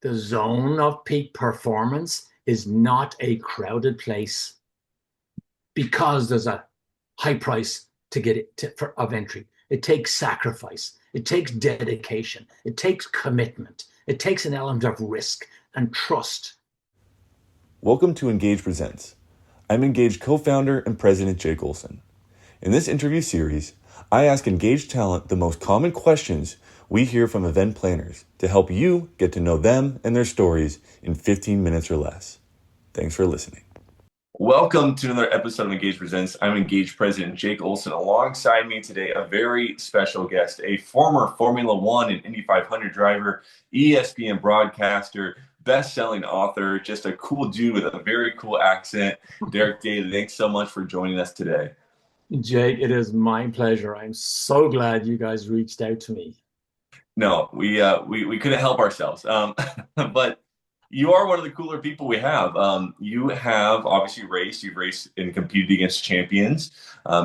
the zone of peak performance is not a crowded place because there's a high price to get it of entry. It takes sacrifice. It takes dedication. It takes commitment. It takes an element of risk and trust. Welcome to Engage Presents. I'm Engage co-founder and president Jake Olson. In this interview series, I ask Engage talent the most common questions we hear from event planners to help you get to know them and their stories in 15 minutes or less. Thanks for listening. Welcome to another episode of Engage Presents. I'm Engage President Jake Olson. Alongside me today, a very special guest, a former Formula One and Indy 500 driver, ESPN broadcaster, best-selling author, just a cool dude with a very cool accent. Derek Daly, thanks so much for joining us today. Jake, it is my pleasure. I'm so glad you guys reached out to me. No, we couldn't help ourselves. But you are one of the cooler people we have. You have obviously raced. You've raced and competed against champions.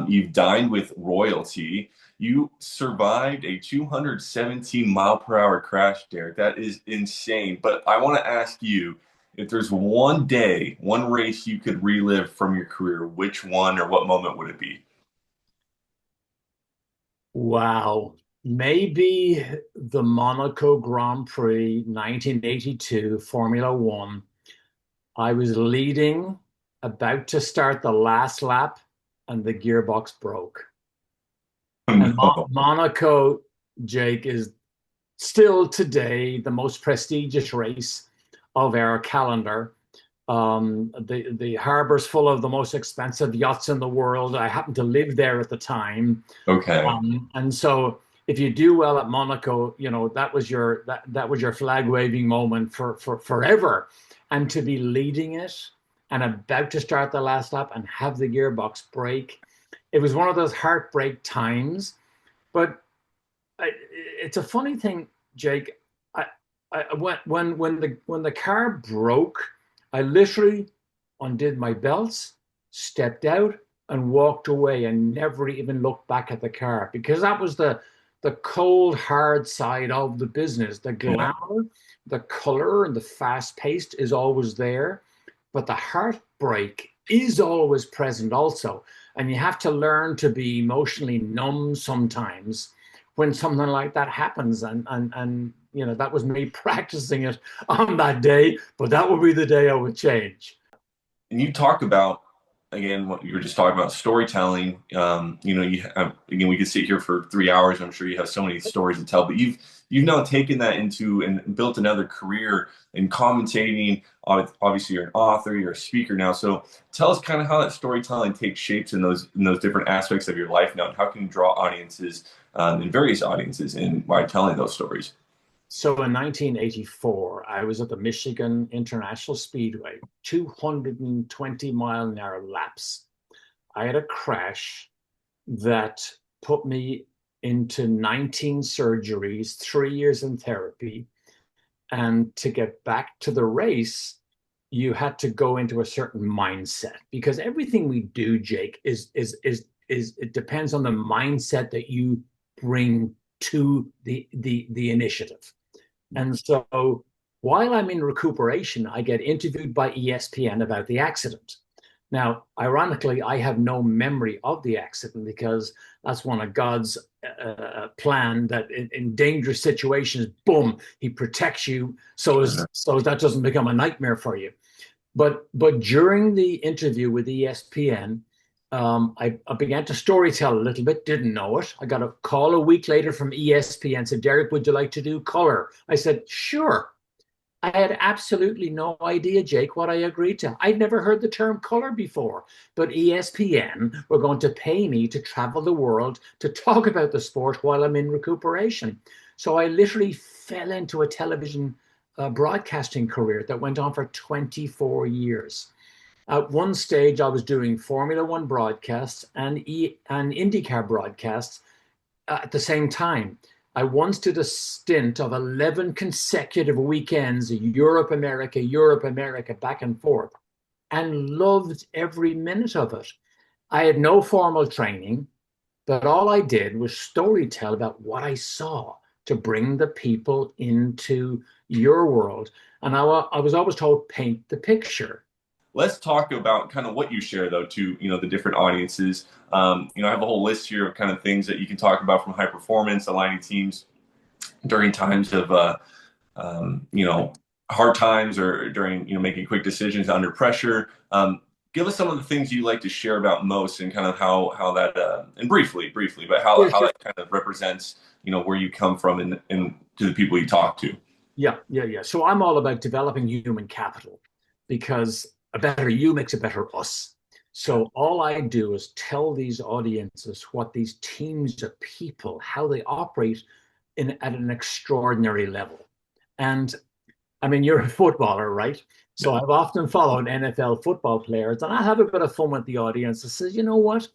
You've dined with royalty. You survived a 217 mile per hour crash, Derek. That is insane. But I want to ask you, if there's one day, one race you could relive from your career, which one or what moment would it be? Wow. Maybe the Monaco Grand Prix 1982 Formula One. I was leading, about to start the last lap, and the gearbox broke. And No. Monaco, Jake, is still today the most prestigious race of our calendar. The harbor's full of the most expensive yachts in the world. I happened to live there at the time. Okay. And so if you do well at Monaco, you know, that was your flag waving moment for forever. And to be leading it and about to start the last lap and have the gearbox break, it was one of those heartbreak times. But it's a funny thing, Jake. When the car broke, I literally undid my belts, stepped out, and walked away and never even looked back at the car because that was the cold, hard side of the business. The Yeah. glamour, the color, and the fast paced is always there, but the heartbreak is always present also. And you have to learn to be emotionally numb sometimes when something like that happens. And you know, that was me practicing it on that day, but that would be the day I would change. And you talk about, again, what you were just talking about, storytelling. You have, again, we could sit here for 3 hours. I'm sure you have so many stories to tell, but you've now taken that into and built another career in commentating. Obviously, you're an author, you're a speaker now. So tell us kind of how that storytelling takes shapes in those different aspects of your life now, and how can you draw audiences and various audiences in by telling those stories? So in 1984, I was at the Michigan International Speedway, 220-mile-an-hour laps. I had a crash that put me into 19 surgeries, 3 years in therapy. And to get back to the race, you had to go into a certain mindset because everything we do, Jake, is it depends on the mindset that you bring to the initiative. And so while I'm in recuperation, I get interviewed by ESPN about the accident. Now, ironically, I have no memory of the accident because that's one of God's plan that in dangerous situations, boom, he protects you so that doesn't become a nightmare for you. But during the interview with ESPN, I began to storytell a little bit, didn't know it. I got a call a week later from ESPN, said, Derek, would you like to do color? I said, sure. I had absolutely no idea, Jake, what I agreed to. I'd never heard the term color before, but ESPN were going to pay me to travel the world to talk about the sport while I'm in recuperation. So I literally fell into a television broadcasting career that went on for 24 years. At one stage, I was doing Formula One broadcasts and IndyCar broadcasts at the same time. I once did a stint of 11 consecutive weekends, Europe, America, back and forth, and loved every minute of it. I had no formal training, but all I did was storytell about what I saw, to bring the people into your world. And I was always told, paint the picture. Let's talk about kind of what you share though to the different audiences. I have a whole list here of kind of things that you can talk about, from high performance, aligning teams during times of hard times, or during making quick decisions under pressure. Give us some of the things you like to share about most, and kind of how that and briefly, but Yeah, how sure. that kind of represents where you come from, and to the people you talk to. Yeah. So I'm all about developing human capital, because a better you makes a better us. So all I do is tell these audiences what these teams of people, how they operate at an extraordinary level. And I mean, you're a footballer, right? So I've often followed NFL football players, and I have a bit of fun with the audience. I says, you know what?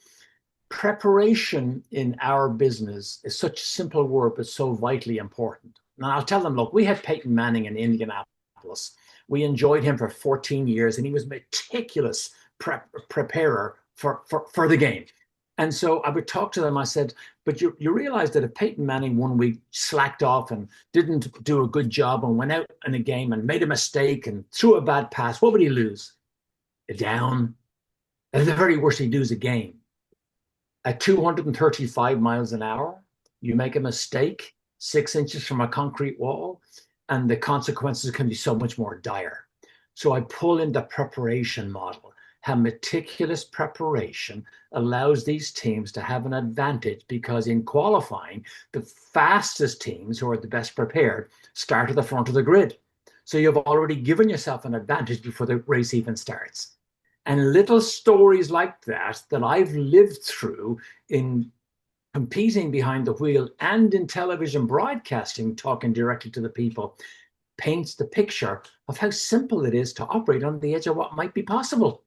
Preparation in our business is such a simple word, but so vitally important. And I'll tell them, look, we had Peyton Manning in Indianapolis. We enjoyed him for 14 years, and he was a meticulous preparer for the game. And so I would talk to them. I said, but you realize that if Peyton Manning one week slacked off and didn't do a good job and went out in a game and made a mistake and threw a bad pass, what would he lose? A down. At the very worst, he'd lose a game. At 235 miles an hour, you make a mistake 6 inches from a concrete wall, and the consequences can be so much more dire. So I pull in the preparation model. How meticulous preparation allows these teams to have an advantage, because in qualifying, the fastest teams, who are the best prepared, start at the front of the grid. So you've already given yourself an advantage before the race even starts. And little stories like that I've lived through in competing behind the wheel and in television broadcasting, talking directly to the people, paints the picture of how simple it is to operate on the edge of what might be possible.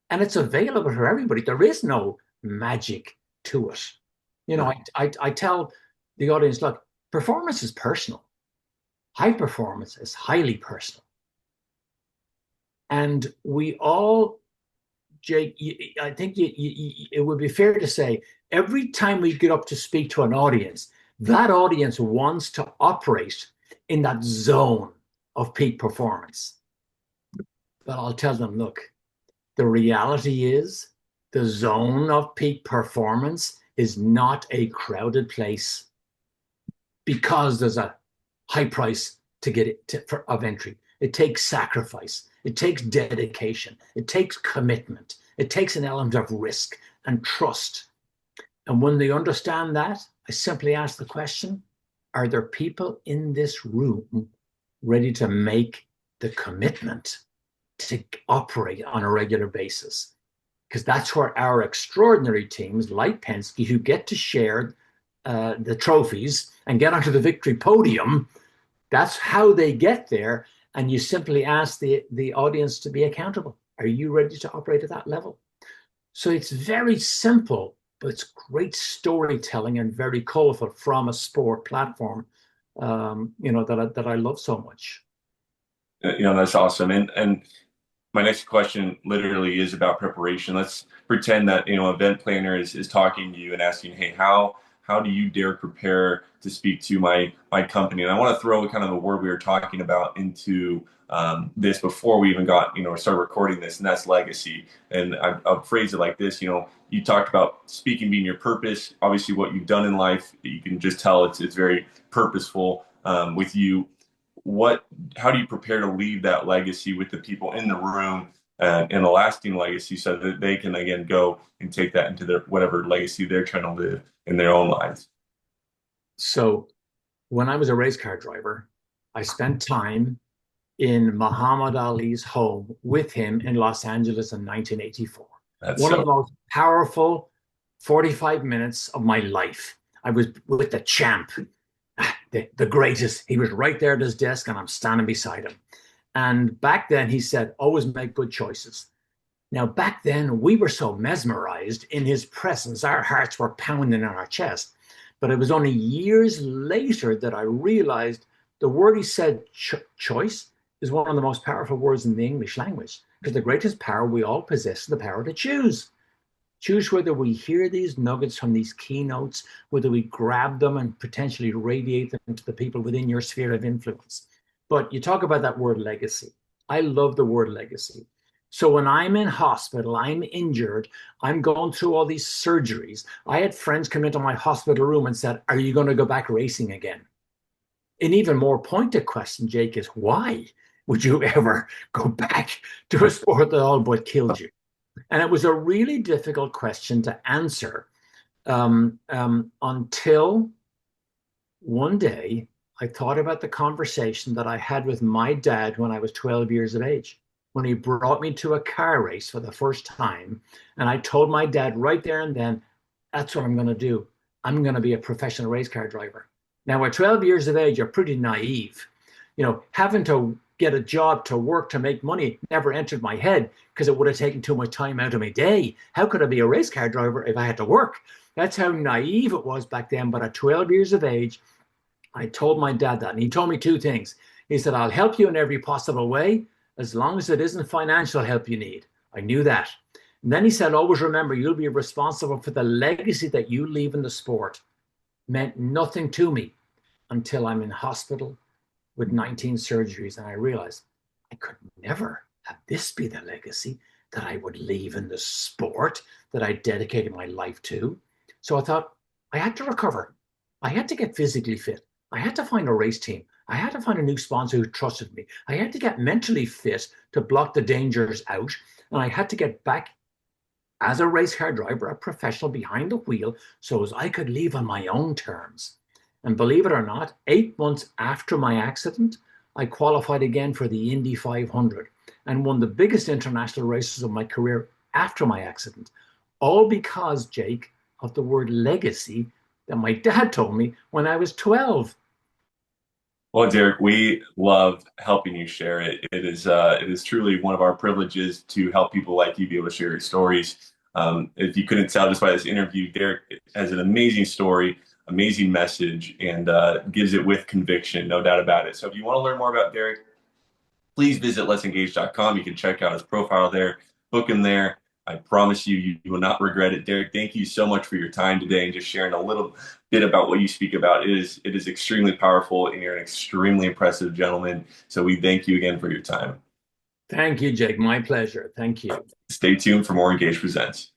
And it's available for everybody. There is no magic to it. I tell the audience, look, performance is personal. High performance is highly personal. And we all, Jake, I think it would be fair to say, every time we get up to speak to an audience, that audience wants to operate in that zone of peak performance. But I'll tell them, look, the reality is the zone of peak performance is not a crowded place, because there's a high price to get it of entry. It takes sacrifice. It takes dedication. It takes commitment. It takes an element of risk and trust. And when they understand that, I simply ask the question, are there people in this room ready to make the commitment to operate on a regular basis? Because that's where our extraordinary teams like Penske, who get to share the trophies and get onto the victory podium, that's how they get there. And you simply ask the audience to be accountable. Are you ready to operate at that level? So it's very simple, but it's great storytelling and very colorful from a sport platform, that I love so much. That's awesome. And my next question literally is about preparation. Let's pretend that event planner is talking to you and asking, hey, how do you dare prepare to speak to my company? And I want to throw kind of a word we were talking about into this before we even got start recording this, and that's legacy. And I'll phrase it like this: you talked about speaking being your purpose. Obviously, what you've done in life, you can just tell it's very purposeful with you. How do you prepare to leave that legacy with the people in the room, and a lasting legacy, so that they can again go and take that into their whatever legacy they're trying to live in their own lives? So when I was a race car driver, I spent time in Muhammad Ali's home with him in Los Angeles in 1984. That's One of so the most powerful 45 minutes of my life. I was with the champ, the greatest. He was right there at his desk, and I'm standing beside him. And back then, he said, always make good choices. Now, back then, we were so mesmerized in his presence, our hearts were pounding in our chest. But it was only years later that I realized the word he said, choice, is one of the most powerful words in the English language, because the greatest power we all possess is the power to choose. Choose whether we hear these nuggets from these keynotes, whether we grab them and potentially radiate them to the people within your sphere of influence. But you talk about that word legacy. I love the word legacy. So when I'm in hospital, I'm injured, I'm going through all these surgeries. I had friends come into my hospital room and said, "Are you going to go back racing again?" An even more pointed question, Jake, is why would you ever go back to a sport that all but killed you? And it was a really difficult question to answer until one day I thought about the conversation that I had with my dad when I was 12 years of age, when he brought me to a car race for the first time. And I told my dad right there and then, that's what I'm going to do. I'm going to be a professional race car driver. Now, at 12 years of age, you're pretty naive. Having to get a job to work to make money never entered my head because it would have taken too much time out of my day. How could I be a race car driver if I had to work? That's how naive it was back then. But at 12 years of age, I told my dad that, and he told me two things. He said, "I'll help you in every possible way, as long as it isn't financial help you need." I knew that. And then he said, "Always remember, you'll be responsible for the legacy that you leave in the sport." Meant nothing to me until I'm in hospital with 19 surgeries. And I realized I could never have this be the legacy that I would leave in the sport that I dedicated my life to. So I thought I had to recover. I had to get physically fit. I had to find a race team. I had to find a new sponsor who trusted me. I had to get mentally fit to block the dangers out. And I had to get back as a race car driver, a professional behind the wheel, so as I could leave on my own terms. And believe it or not, 8 months after my accident, I qualified again for the Indy 500 and won the biggest international races of my career after my accident. All because, Jake, of the word legacy that my dad told me when I was 12. Well, Derek, we love helping you share it. It is truly one of our privileges to help people like you be able to share your stories. If you couldn't tell just by this interview, Derek has an amazing story, amazing message, and gives it with conviction, no doubt about it. So if you want to learn more about Derek, please visit letsengage.com. You can check out his profile there, book him there. I promise you, you will not regret it. Derek, thank you so much for your time today and just sharing a little bit about what you speak about. It is extremely powerful, and you're an extremely impressive gentleman. So we thank you again for your time. Thank you, Jake. My pleasure. Thank you. Stay tuned for more Engage Presents.